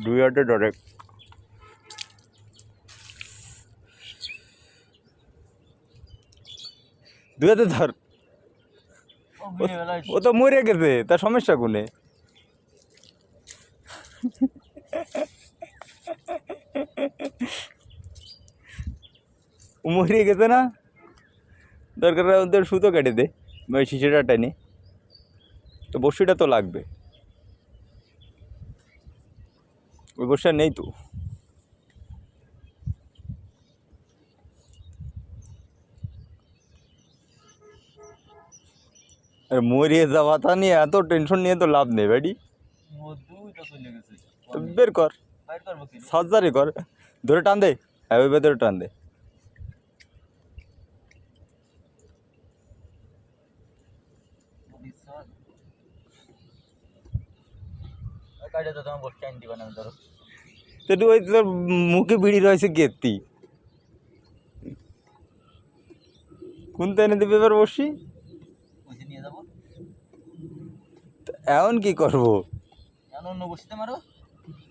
দুই হাতে ডাইরেক্ট। দুই হাতে ধর। ও তো মরে গেছে, তার সমস্যা কোনে? মরে গেছে না, দরকার ওদের সুতো কেটে দে, ওই শিশিটা টেনে। তো বড়শিটা তো লাগবে, ওই বর্ষা নেই তো। আরে মরিয়ে যাওয়া তা নিয়ে এত টেনশন নিয়ে তো লাভ নেই ভাইডি। তো বের কর, সার্জারি কর, ধরে টান দে। হ্যাঁ ওই ভেতরে টান দে। তো ওই তোর মুখে বিড়ি রয়েছে কেত্তি, কোন তাই দেবে এবার বসি। এখন কি করবো? অন্য বসিতে মারো।